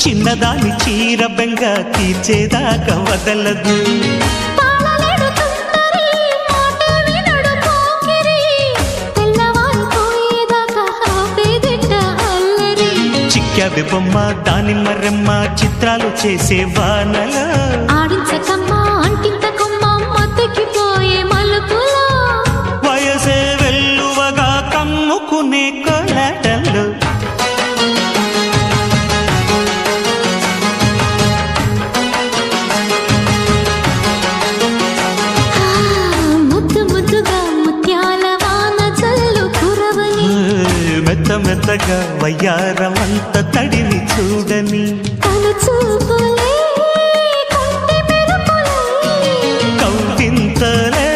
చిన్నదాని చీర బెంగ తీర్చేదాకా వదలదు. చిక్కావి బొమ్మ దాని మరెమ్మ చిత్రాలు చేసే వానల ఆడించకమ్మా అంటింతకమ్మ మత్తెక్కిపోయే మలుపులో వయసే వెల్లువగా కమ్ముకునే కొలటలు. ముద్దు ముద్దుగా ముత్యాల వాన చల్లు కురవని మెత్త మెత్తగా వయ్యారమంత తడిని చూడని తను చూపులే కంటి మెరుపులే కౌవింతలే